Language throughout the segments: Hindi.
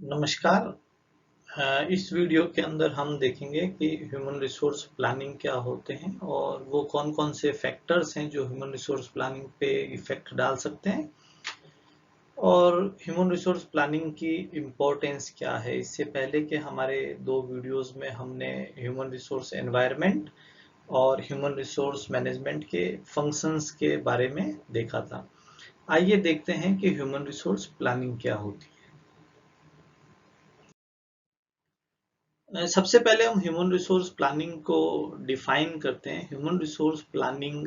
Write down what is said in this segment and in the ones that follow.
नमस्कार। इस वीडियो के अंदर हम देखेंगे कि ह्यूमन रिसोर्स प्लानिंग क्या होते हैं और वो कौन-कौन से फैक्टर्स हैं जो ह्यूमन रिसोर्स प्लानिंग पे इफेक्ट डाल सकते हैं और ह्यूमन रिसोर्स प्लानिंग की इम्पोर्टेंस क्या है। इससे पहले के हमारे 2 वीडियोस में हमने ह्यूमन रिसोर्स एनवायरनमेंट और ह्यूमन रिसोर्स मैनेजमेंट के फंक्शंस के बारे में देखा था। आइए देखते हैं कि ह्यूमन रिसोर्स प्लानिंग क्या होती है। सबसे पहले हम ह्यूमन रिसोर्स प्लानिंग को डिफाइन करते हैं। ह्यूमन रिसोर्स प्लानिंग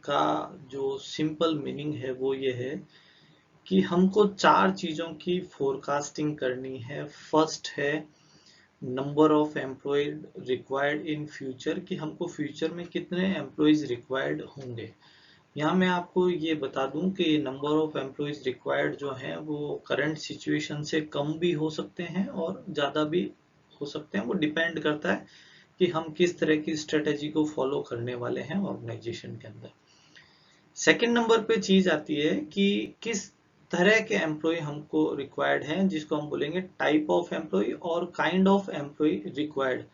का जो सिंपल मीनिंग है वो ये है कि हमको 4 चीज़ों की फोरकास्टिंग करनी है। फर्स्ट है number of employee required in future, कि हमको फ्यूचर में कितने एम्प्लॉयज रिक्वायर्ड होंगे। यहाँ मैं आपको ये बता दूं कि नंबर ऑफ एम्प्लॉयज रिक्वायर्ड जो हैं वो करंट सिचुएशन से कम भी हो सकते हैं और ज़्यादा भी हो सकते हैं। वो डिपेंड करता है कि हम किस तरह की स्ट्रेटेजी को फॉलो करने वाले हैं ऑर्गेनाइजेशन के अंदर। सेकंड नंबर पे चीज आती है कि किस तरह के एम्प्लॉय हमको रिक्वायर्ड हैं, जिसको हम बोलेंगे टाइप ऑफ एम्प्लॉय और काइंड ऑफ एम्प्लॉय रिक्वायर्ड।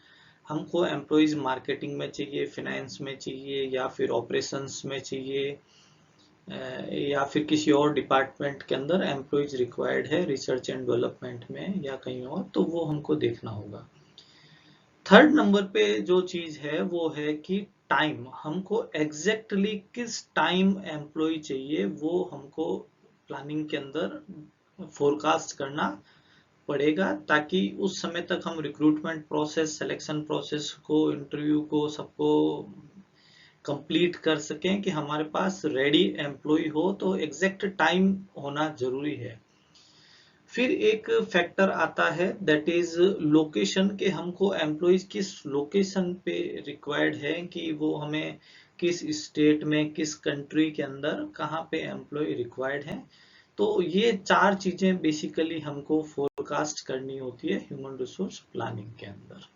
हमको एम्प्लॉयज मार्केटिंग में चाहिए, फिनेंस में चाहिए, या फिर ऑपरेशंस में चाहिए, या फिर किसी और डिपार्टमेंट के अंदर एम्प्लॉयज रिक्वायर्ड है, रिसर्च एंड डेवलपमेंट में या कहीं और, तो वो हमको देखना होगा। थर्ड नंबर पे जो चीज है वो है कि टाइम, हमको एग्जैक्टली किस टाइम एम्प्लॉय चाहिए वो हमको प्लानिंग के अंदर फोरकास्ट करना पड़ेगा, ताकि उस समय तक हम रिक्रूटमेंट प्रोसेस, सिलेक्शन प्रोसेस को, इंटरव्यू को, सबको कंप्लीट कर सकें कि हमारे पास रेडी एम्प्लॉय हो। तो एग्जैक्ट टाइम होना जरूरी है। फिर एक फैक्टर आता है दैट इज लोकेशन, के हमको एम्प्लॉयज किस लोकेशन पे रिक्वायर्ड है, कि वो हमें किस स्टेट में, किस कंट्री के अंदर कहाँ पे एम्प्लॉय रिक्वायर्ड है। तो ये 4 चीजें बेसिकली हमको फोरकास्ट करनी होती है ह्यूमन रिसोर्स प्लानिंग के अंदर।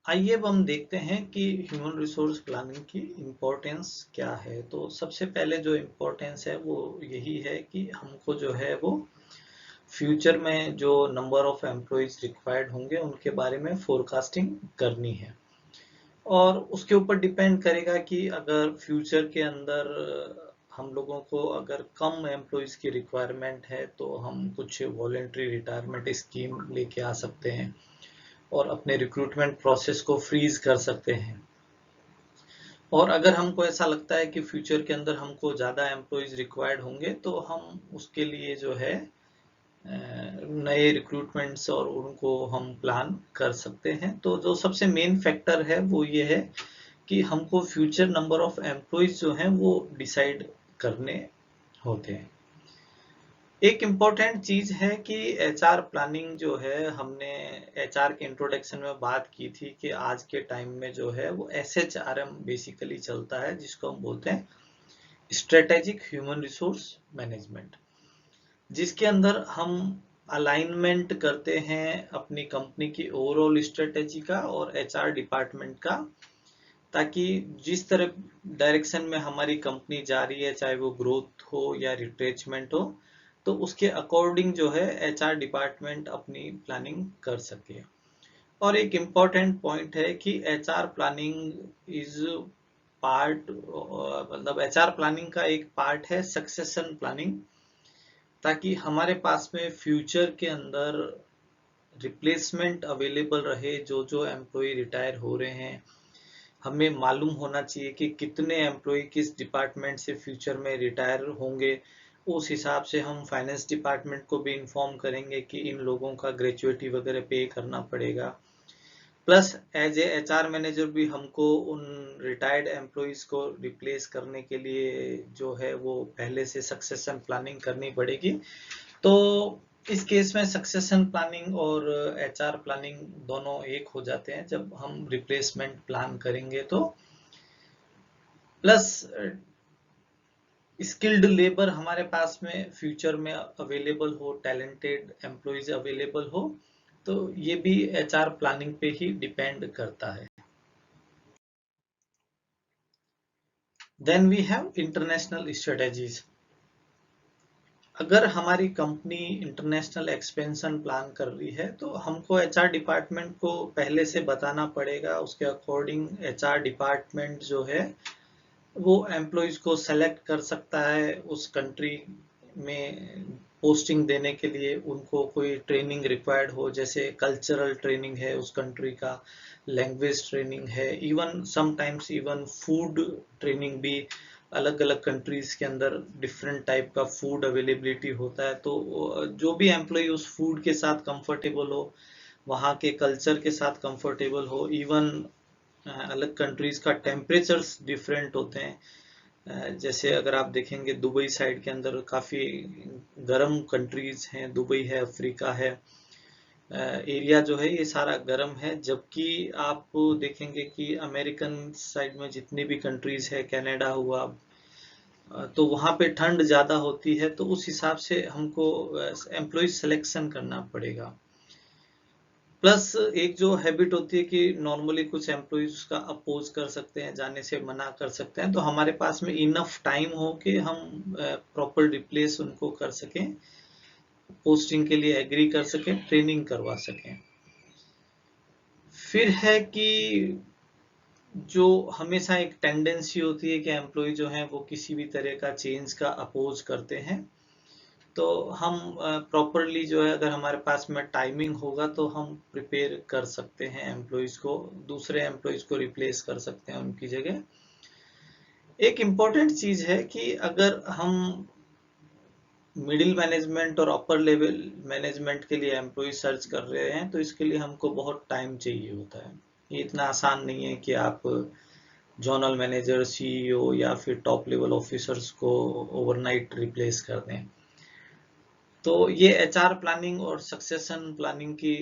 आइए अब हम देखते हैं कि ह्यूमन रिसोर्स प्लानिंग की इम्पोर्टेंस क्या है। तो सबसे पहले जो इम्पोर्टेंस है वो यही है कि हमको जो है वो फ्यूचर में जो नंबर ऑफ एम्प्लॉयज रिक्वायर्ड होंगे उनके बारे में फोरकास्टिंग करनी है। और उसके ऊपर डिपेंड करेगा कि अगर फ्यूचर के अंदर हम लोगों को अगर कम एम्प्लॉयज की रिक्वायरमेंट है तो हम कुछ वॉलेंट्री रिटायरमेंट स्कीम लेके आ सकते हैं और अपने रिक्रूटमेंट प्रोसेस को फ्रीज कर सकते हैं। और अगर हमको ऐसा लगता है कि फ्यूचर के अंदर हमको ज़्यादा एम्प्लॉयज रिक्वायर्ड होंगे तो हम उसके लिए जो है नए रिक्रूटमेंट्स और उनको हम प्लान कर सकते हैं। तो जो सबसे मेन फैक्टर है वो ये है कि हमको फ्यूचर नंबर ऑफ एम्प्लॉयज जो हैं वो डिसाइड करने होते हैं। एक इम्पॉर्टेंट चीज है कि एचआर प्लानिंग जो है, हमने एचआर के इंट्रोडक्शन में बात की थी कि आज के टाइम में जो है वो एसएचआरएम बेसिकली चलता है, जिसको हम बोलते हैं स्ट्रेटेजिक ह्यूमन रिसोर्स मैनेजमेंट, जिसके अंदर हम अलाइनमेंट करते हैं अपनी कंपनी की ओवरऑल स्ट्रेटेजी का और एचआर डिपार्टमेंट का, ताकि जिस तरह डायरेक्शन में हमारी कंपनी जा रही है, चाहे वो ग्रोथ हो या रिट्रेचमेंट हो, तो उसके अकॉर्डिंग जो है एचआर डिपार्टमेंट अपनी प्लानिंग कर सके। और एक इम्पॉर्टेंट पॉइंट है कि एचआर प्लानिंग इज पार्ट, मतलब एचआर प्लानिंग का एक पार्ट है सक्सेशन प्लानिंग, ताकि हमारे पास में फ्यूचर के अंदर रिप्लेसमेंट अवेलेबल रहे। जो जो एम्प्लॉय रिटायर हो रहे हैं, हमें मालूम होना चाहिए कि कितने एम्प्लॉय किस डिपार्टमेंट से फ्यूचर में रिटायर होंगे। उस हिसाब से हम फाइनेंस डिपार्टमेंट को भी इन्फॉर्म करेंगे कि इन लोगों का ग्रेजुएटी वगैरह पे करना पड़ेगा। Plus as a HR manager भी हमको उन रिटायर्ड एम्प्लॉयज को रिप्लेस करने के लिए जो है वो पहले से सक्सेशन प्लानिंग करनी पड़ेगी। तो इस केस में सक्सेशन प्लानिंग और एचआर प्लानिंग दोनों एक हो जाते हैं जब हम रिप्लेसमेंट प्लान करेंगे। तो प्लस स्किल्ड लेबर हमारे पास में फ्यूचर में अवेलेबल हो, टैलेंटेड एम्प्लॉयज अवेलेबल हो, तो ये भी एचआर प्लानिंग पे ही डिपेंड करता है। Then we have international strategies. अगर हमारी कंपनी इंटरनेशनल एक्सपेंशन प्लान कर रही है तो हमको एचआर डिपार्टमेंट को पहले से बताना पड़ेगा। उसके अकॉर्डिंग एचआर डिपार्टमेंट जो है वो एम्प्लॉयज को सेलेक्ट कर सकता है उस कंट्री में पोस्टिंग देने के लिए। उनको कोई ट्रेनिंग रिक्वायर्ड हो, जैसे कल्चरल ट्रेनिंग है उस कंट्री का, लैंग्वेज ट्रेनिंग है, even sometimes even food training भी। अलग अलग कंट्रीज के अंदर डिफरेंट टाइप का फूड अवेलेबिलिटी होता है, तो जो भी एम्प्लॉय उस फूड के साथ कंफर्टेबल हो, वहाँ के कल्चर के साथ कंफर्टेबल हो, इवन अलग कंट्रीज का टेम्परेचर्स डिफरेंट होते हैं। जैसे अगर आप देखेंगे दुबई साइड के अंदर काफ़ी गर्म कंट्रीज हैं, दुबई है, अफ्रीका है, एरिया जो है ये सारा गर्म है। जबकि आप देखेंगे कि अमेरिकन साइड में जितनी भी कंट्रीज है, कनाडा हुआ, तो वहाँ पे ठंड ज़्यादा होती है। तो उस हिसाब से हमको एम्प्लॉय सिलेक्शन करना पड़ेगा। प्लस एक जो हैबिट होती है कि नॉर्मली कुछ एम्प्लॉइज उसका अपोज कर सकते हैं, जाने से मना कर सकते हैं, तो हमारे पास में इनफ टाइम हो कि हम प्रॉपर रिप्लेस उनको कर सकें, पोस्टिंग के लिए एग्री कर सकें, ट्रेनिंग करवा सकें। फिर है कि जो हमेशा एक टेंडेंसी होती है कि एम्प्लॉय जो हैं वो किसी भी तरह का चेंज का अपोज करते हैं। तो हम प्रॉपरली जो है, अगर हमारे पास में टाइमिंग होगा तो हम प्रिपेयर कर सकते हैं एम्प्लॉयज को, दूसरे एम्प्लॉयज को रिप्लेस कर सकते हैं उनकी जगह। एक इम्पॉर्टेंट चीज है कि अगर हम मिडिल मैनेजमेंट और अपर लेवल मैनेजमेंट के लिए एम्प्लॉय सर्च कर रहे हैं तो इसके लिए हमको बहुत टाइम चाहिए होता है। ये इतना आसान नहीं है कि आप जोनल मैनेजर, सीईओ या फिर टॉप लेवल ऑफिसर्स को ओवरनाइट रिप्लेस कर दें। तो ये एचआर प्लानिंग और सक्सेशन प्लानिंग की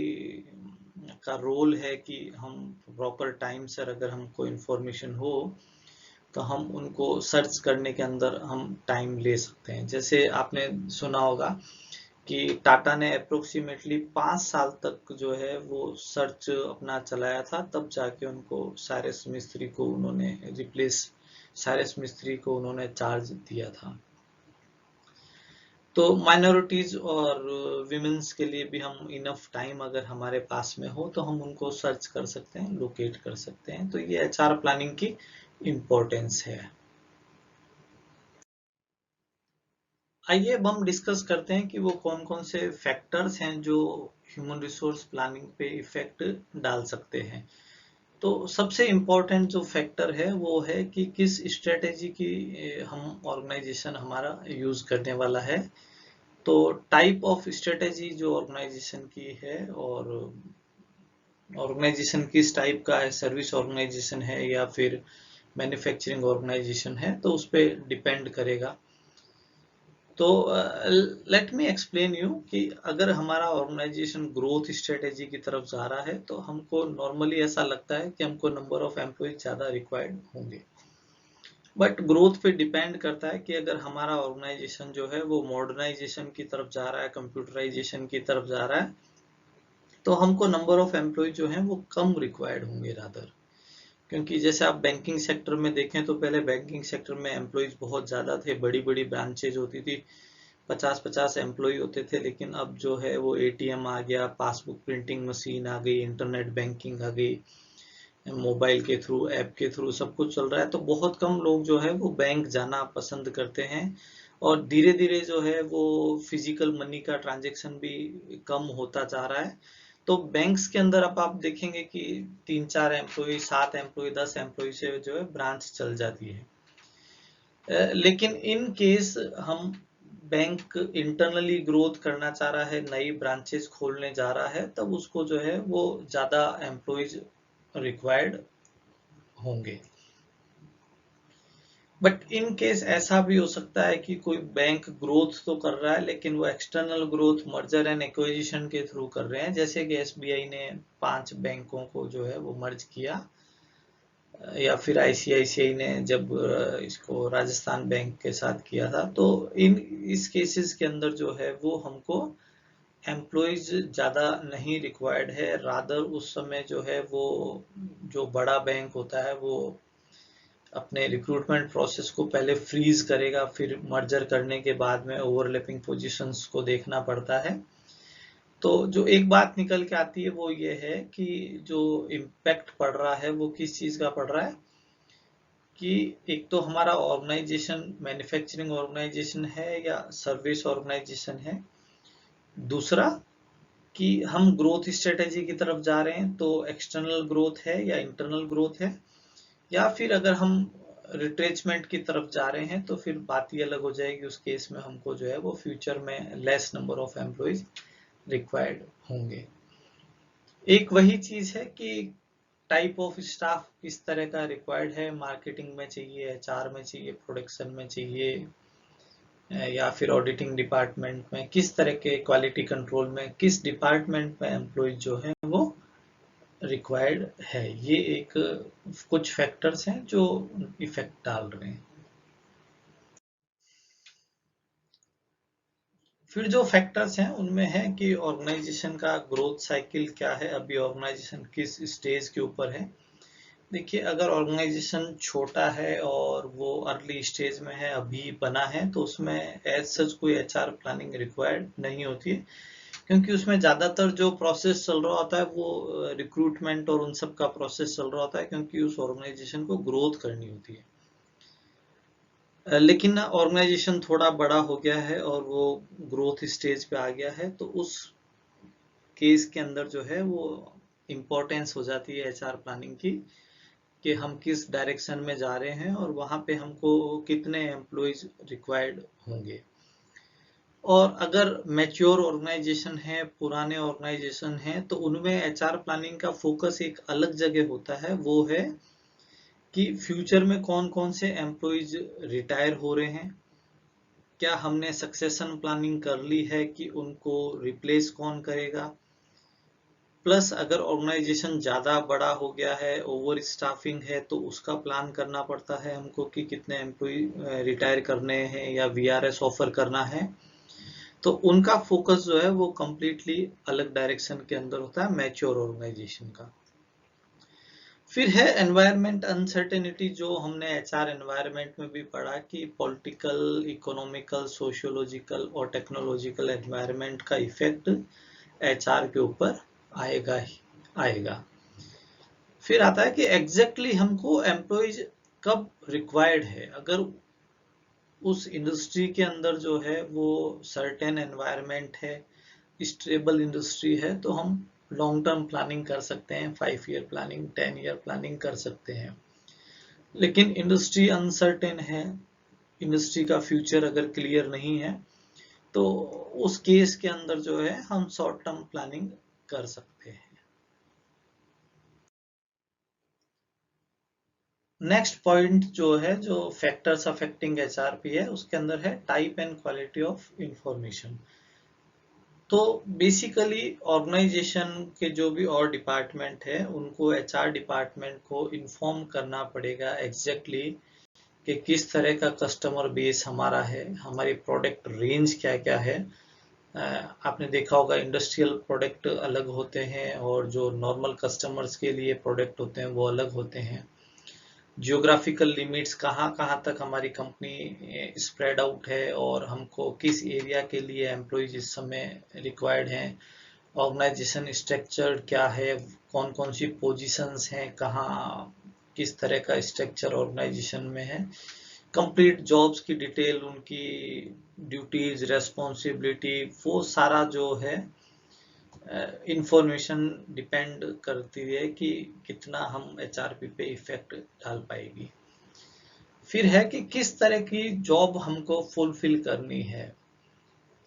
का रोल है कि हम प्रॉपर टाइम सर अगर हमको इन्फॉर्मेशन हो तो हम उनको सर्च करने के अंदर हम टाइम ले सकते हैं। जैसे आपने सुना होगा कि टाटा ने अप्रोक्सीमेटली 5 साल तक जो है वो सर्च अपना चलाया था, तब जाके उनको साइरस मिस्त्री को उन्होंने रिप्लेस, साइरस मिस्त्री को उन्होंने चार्ज दिया था। तो माइनॉरिटीज और विमेंस के लिए भी हम इनफ टाइम अगर हमारे पास में हो तो हम उनको सर्च कर सकते हैं, लोकेट कर सकते हैं। तो ये एचआर प्लानिंग की इम्पोर्टेंस है। आइए अब हम डिस्कस करते हैं कि वो कौन कौन से फैक्टर्स हैं जो ह्यूमन रिसोर्स प्लानिंग पे इफेक्ट डाल सकते हैं। तो सबसे इम्पोर्टेंट जो फैक्टर है वो है कि किस स्ट्रेटेजी की हम ऑर्गेनाइजेशन हमारा यूज करने वाला है। तो टाइप ऑफ स्ट्रेटेजी जो ऑर्गेनाइजेशन की है, और ऑर्गेनाइजेशन किस टाइप का है, सर्विस ऑर्गेनाइजेशन है या फिर मैन्युफैक्चरिंग ऑर्गेनाइजेशन है, तो उस पर डिपेंड करेगा। तो लेट मी एक्सप्लेन यू कि अगर हमारा ऑर्गेनाइजेशन ग्रोथ स्ट्रेटेजी की तरफ जा रहा है तो हमको नॉर्मली ऐसा लगता है कि हमको नंबर ऑफ एम्प्लॉय ज़्यादा रिक्वायर्ड होंगे। बट ग्रोथ पे डिपेंड करता है कि अगर हमारा ऑर्गेनाइजेशन जो है वो मॉडर्नाइजेशन की तरफ जा रहा है, कंप्यूटराइजेशन की तरफ जा रहा है, तो हमको नंबर ऑफ एम्प्लॉय जो है वो कम रिक्वायर्ड होंगे रादर। क्योंकि जैसे आप बैंकिंग सेक्टर में देखें तो पहले बैंकिंग सेक्टर में एम्प्लॉयज बहुत ज़्यादा थे, बड़ी बड़ी ब्रांचेज होती थी, 50-50 एम्प्लॉय होते थे। लेकिन अब जो है वो एटीएम आ गया, पासबुक प्रिंटिंग मशीन आ गई, इंटरनेट बैंकिंग आ गई, मोबाइल के थ्रू, ऐप के थ्रू सब कुछ चल रहा है। तो बहुत कम लोग जो है वो बैंक जाना पसंद करते हैं, और धीरे धीरे जो है वो फिजिकल मनी का ट्रांजैक्शन भी कम होता जा रहा है। तो बैंक्स के अंदर अब आप देखेंगे कि 3-4 एम्प्लॉय, 7 एम्प्लॉय, 10 एम्प्लॉय से जो है ब्रांच चल जाती है। लेकिन इन केस हम बैंक इंटरनली ग्रोथ करना चाह रहा है, नई ब्रांचेस खोलने जा रहा है, तब उसको जो है वो ज़्यादा एम्प्लॉयज रिक्वायर्ड होंगे। बट इन केस ऐसा भी हो सकता है कि कोई बैंक ग्रोथ तो कर रहा है लेकिन वो external growth merger and acquisition के थ्रू कर रहे हैं। जैसे कि एसबीआई ने 5 बैंकों को जो है वो मर्ज किया, या फिर आईसीआईसीआई ने जब इसको राजस्थान बैंक के साथ किया था। तो इस केसेस के अंदर जो है वो हमको एम्प्लॉयज ज़्यादा नहीं रिक्वायर्ड है, रादर उस समय जो है वो जो बड़ा बैंक होता है वो अपने रिक्रूटमेंट प्रोसेस को पहले फ्रीज करेगा, फिर मर्जर करने के बाद में ओवरलैपिंग पोजीशंस को देखना पड़ता है। तो जो एक बात निकल के आती है वो ये है कि जो इम्पैक्ट पड़ रहा है वो किस चीज का पड़ रहा है कि एक तो हमारा ऑर्गेनाइजेशन मैन्युफैक्चरिंग ऑर्गेनाइजेशन है या सर्विस ऑर्गेनाइजेशन है, दूसरा कि हम ग्रोथ स्ट्रेटेजी की तरफ जा रहे हैं तो एक्सटर्नल ग्रोथ है या इंटरनल ग्रोथ है, या फिर अगर हम रिट्रेचमेंट की तरफ जा रहे हैं तो फिर बात ही अलग हो जाएगी। उस केस में हमको जो है वो फ्यूचर में less number of employees required होंगे। एक वही चीज है कि टाइप ऑफ स्टाफ किस तरह का रिक्वायर्ड है, मार्केटिंग में चाहिए, एचआर में चाहिए, प्रोडक्शन में चाहिए, या फिर ऑडिटिंग डिपार्टमेंट में, किस तरह के क्वालिटी कंट्रोल में, किस डिपार्टमेंट में एम्प्लॉय जो है वो रिक्वायर्ड है। ये एक कुछ फैक्टर्स हैं जो इफेक्ट डाल रहे हैं। फिर जो फैक्टर्स हैं उनमें है कि ऑर्गेनाइजेशन का ग्रोथ साइकिल क्या है, अभी ऑर्गेनाइजेशन किस स्टेज के ऊपर है। देखिए, अगर ऑर्गेनाइजेशन छोटा है और वो अर्ली स्टेज में है, अभी बना है, तो उसमें एज सच कोई एचआर प्लानिंग रिक्वायर्ड नहीं होती है, क्योंकि उसमें ज्यादातर जो प्रोसेस चल रहा होता है वो रिक्रूटमेंट और उन सब का प्रोसेस चल रहा होता है, क्योंकि उस ऑर्गेनाइजेशन को ग्रोथ करनी होती है। लेकिन ऑर्गेनाइजेशन थोड़ा बड़ा हो गया है और वो ग्रोथ स्टेज पे आ गया है, तो उस केस के अंदर जो है वो इम्पोर्टेंस हो जाती है एचआर प्लानिंग की, कि हम किस डायरेक्शन में जा रहे हैं और वहां पे हमको कितने एम्प्लॉइज रिक्वायर्ड होंगे। और अगर मैच्योर ऑर्गेनाइजेशन है, पुराने ऑर्गेनाइजेशन है, तो उनमें एचआर प्लानिंग का फोकस एक अलग जगह होता है। वो है कि फ्यूचर में कौन कौन से एम्प्लॉइज रिटायर हो रहे हैं, क्या हमने सक्सेशन प्लानिंग कर ली है कि उनको रिप्लेस कौन करेगा, प्लस अगर ऑर्गेनाइजेशन ज्यादा बड़ा हो गया है, ओवर स्टाफिंग है, तो उसका प्लान करना पड़ता है हमको कि कितने एम्प्लॉय रिटायर करने हैं या वीआरएस ऑफर करना है। तो उनका फोकस जो है वो कम्प्लीटली अलग डायरेक्शन के अंदर होता है मैच्योर ऑर्गेनाइजेशन का। फिर है एनवायरमेंट अनसर्टेनिटी, जो हमने एचआर एनवायरमेंट में भी पढ़ा कि पॉलिटिकल, इकोनॉमिकल, सोशियोलॉजिकल और टेक्नोलॉजिकल एनवायरमेंट का इफेक्ट एचआर के ऊपर आएगा ही आएगा। फिर आता है कि एग्जैक्टली हमको एम्प्लॉइज कब रिक्वायर्ड है। अगर उस इंडस्ट्री के अंदर जो है वो सर्टेन एनवायरमेंट है, स्टेबल इंडस्ट्री है, तो हम लॉन्ग टर्म प्लानिंग कर सकते हैं, 5 ईयर प्लानिंग, 10 ईयर प्लानिंग कर सकते हैं। लेकिन इंडस्ट्री अनसर्टेन है, इंडस्ट्री का फ्यूचर अगर क्लियर नहीं है, तो उस केस के अंदर जो है हम शॉर्ट टर्म प्लानिंग कर सकते हैं। नेक्स्ट पॉइंट जो है, जो फैक्टर्स अफेक्टिंग एचआरपी है, उसके अंदर है type and quality of information. तो बेसिकली ऑर्गेनाइजेशन के जो भी और डिपार्टमेंट है, उनको एचआर डिपार्टमेंट को इन्फॉर्म करना पड़ेगा एग्जैक्टली कि किस तरह का कस्टमर बेस हमारा है, हमारी प्रोडक्ट रेंज क्या क्या है। आपने देखा होगा इंडस्ट्रियल प्रोडक्ट अलग होते हैं और जो नॉर्मल कस्टमर्स के लिए प्रोडक्ट होते हैं वो अलग होते हैं। जियोग्राफिकल लिमिट्स, कहाँ कहाँ तक हमारी कंपनी स्प्रेड आउट है और हमको किस एरिया के लिए एम्प्लॉइज इस समय रिक्वायर्ड हैं। ऑर्गेनाइजेशन स्ट्रक्चर क्या है, कौन कौन सी पोजीशंस हैं, कहाँ किस तरह का स्ट्रक्चर ऑर्गेनाइजेशन में है। कंप्लीट जॉब्स की डिटेल, उनकी ड्यूटीज, रेस्पॉन्सिबिलिटी, वो सारा जो है इंफॉर्मेशन डिपेंड करती है कि कितना हम एचआरपी पे इफेक्ट डाल पाएगी। फिर है कि किस तरह की जॉब हमको फुलफिल करनी है।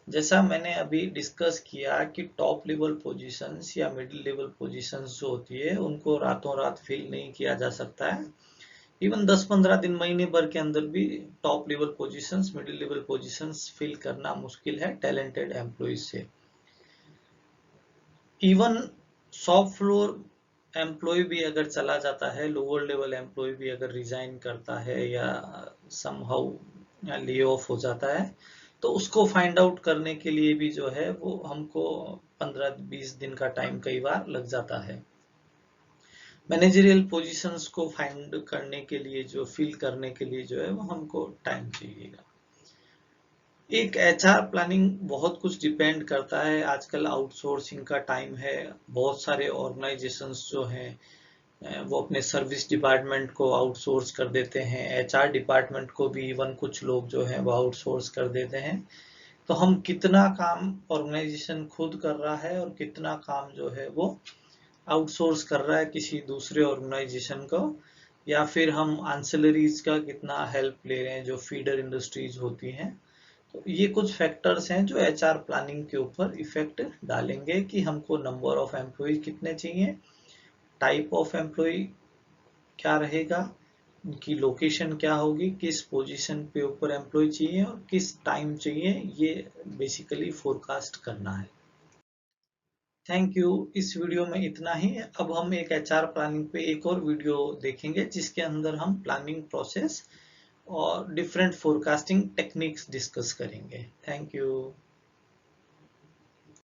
जैसा मैंने अभी डिस्कस किया कि टॉप लेवल पोजीशंस या मिडिल लेवल पोजीशंस जो होती है उनको रातों रात फिल नहीं किया जा सकता है। इवन 10-15 दिन, महीने भर के अंदर भी top level positions, middle level positions fill करना मुश्किल है टैलेंटेड एम्प्लॉइज से। इवन शॉप फ्लोर एम्प्लॉय भी अगर चला जाता है, लोअर लेवल एम्प्लॉय भी अगर रिजाइन करता है या समहाउ ले ऑफ हो जाता है, तो उसको फाइंड आउट करने के लिए भी जो है वो हमको 15-20 दिन का टाइम कई बार लग जाता है। मैनेजरियल पोजीशंस को फाइंड करने के लिए, जो फिल करने के लिए जो है वो हमको टाइम चाहिएगा। एक एचआर प्लानिंग बहुत कुछ डिपेंड करता है। आजकल आउटसोर्सिंग का टाइम है। बहुत सारे ऑर्गेनाइजेशंस जो हैं वो अपने सर्विस डिपार्टमेंट को आउटसोर्स कर देते हैं। एचआर डिपार्टमेंट को भी इवन कुछ लोग जो हैं वो आउटसोर्स कर देते हैं। तो हम कितना काम ऑर्गेनाइजेशन खुद कर रहा है और कितना काम जो है वो आउटसोर्स कर रहा है किसी दूसरे ऑर्गेनाइजेशन को, या फिर हम एंसिलरीज का कितना हेल्प ले रहे हैं जो फीडर इंडस्ट्रीज होती हैं। तो ये कुछ फैक्टर्स हैं जो एचआर प्लानिंग के ऊपर इफेक्ट डालेंगे कि हमको नंबर ऑफ एम्प्लॉय कितने चाहिए, टाइप ऑफ एम्प्लॉय क्या रहेगा, उनकी लोकेशन क्या होगी, किस पोजीशन पे ऊपर एम्प्लॉय चाहिए और किस टाइम चाहिए, ये बेसिकली फोरकास्ट करना है। Thank you. इस वीडियो में इतना ही। अब हम एक एचआर प्लानिंग पे एक और वीडियो देखेंगे जिसके अंदर हम प्लानिंग प्रोसेस और डिफरेंट फोरकास्टिंग टेक्निक्स डिस्कस करेंगे। Thank you.